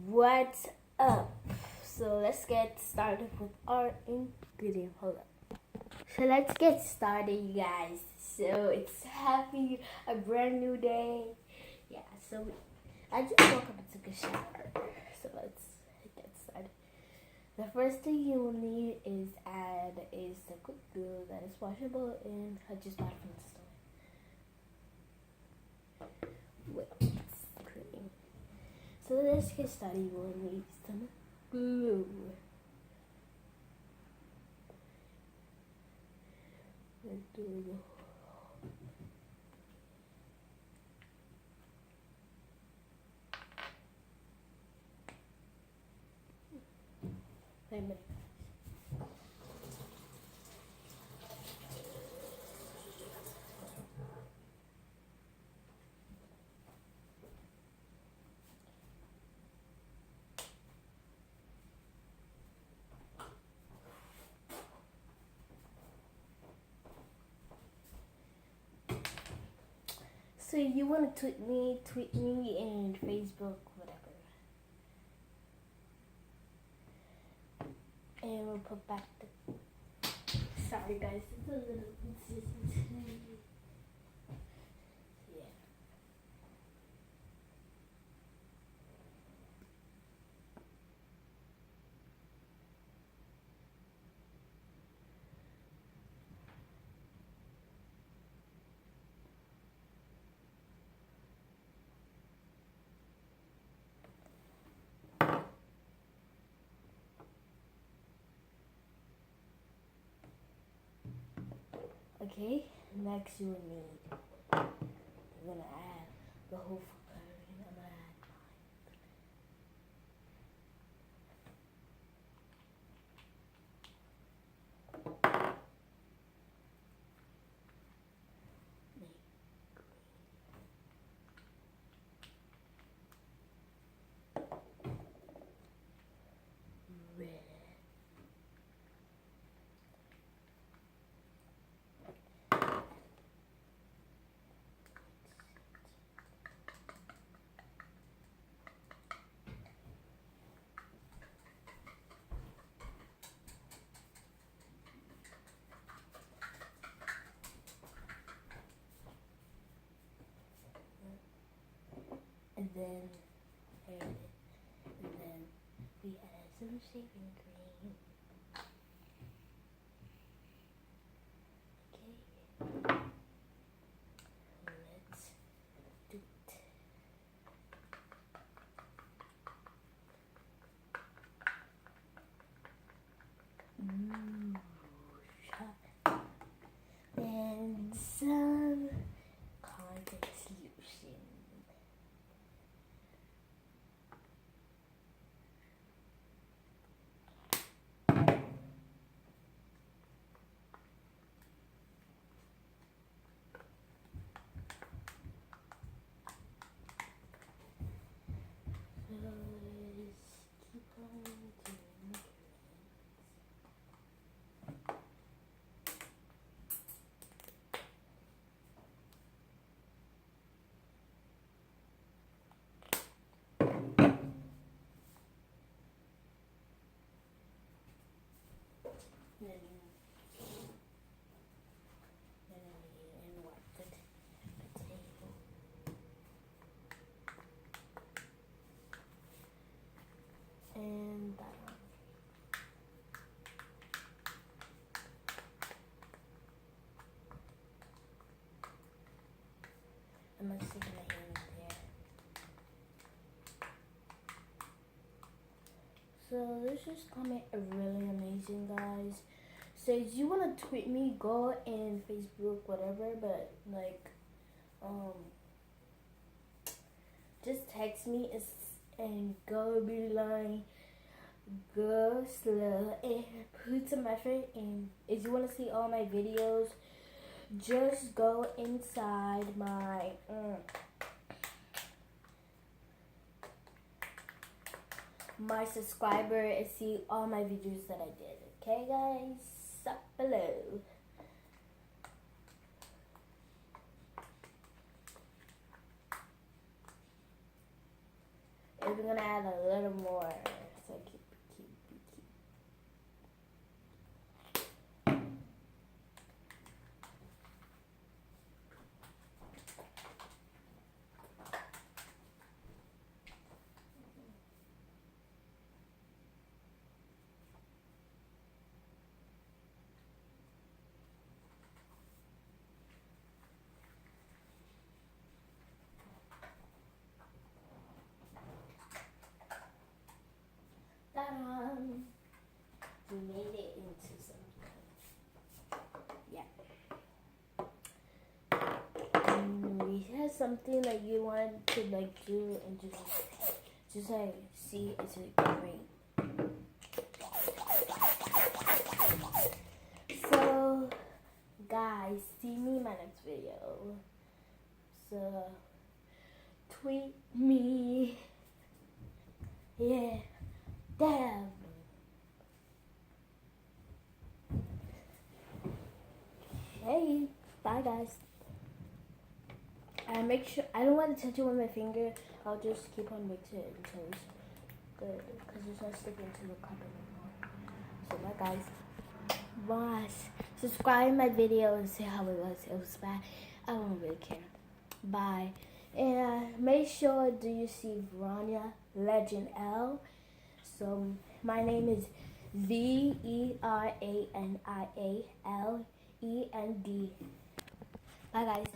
what's up? So let's get started with our ingredient. Hold up. So let's get started, you guys. So it's a brand new day. Yeah, so I just woke up and took a shower. So let's get started. The first thing you will need is the quick glue that is washable and I just bought it from the store. Well, it's cream. So let's get started. You will need some glue. Wait a minute. So you want to tweet me and Facebook, whatever. And we'll put back the... Sorry guys, it's a little... Yeah. Okay, next you will need... You're gonna add the whole coloring. I'm gonna add red. And then we add some shaving cream. Okay. Let's do it. And some contact solution. Keep on doing it. And wipe the table. And that one. I'm gonna stick my hand there. So this is coming really amazing, guys. So if you wanna tweet me, go in Facebook, whatever, but like, just text me and go be like, go slow and put some effort in. If you wanna see all my videos, just go inside my subscriber and see all my videos that I did. Okay, guys? Up below. If we're gonna add a little more. So keep. Ta-da! We made it into something. Yeah. We had something that you wanted to like do and just like see it's like great. So guys, see me in my next video. So tweet me. Yeah. Damn. Hey, bye guys. And make sure I don't want to touch it with my finger. I'll just keep on mixing it until it's good because it's not sticking to the cup anymore. So bye guys. Bye. Subscribe my video and see how it was. It was bad. I don't really care. Bye. And make sure do you see Verania Legend L. So my name is VERANIALEND. Bye guys.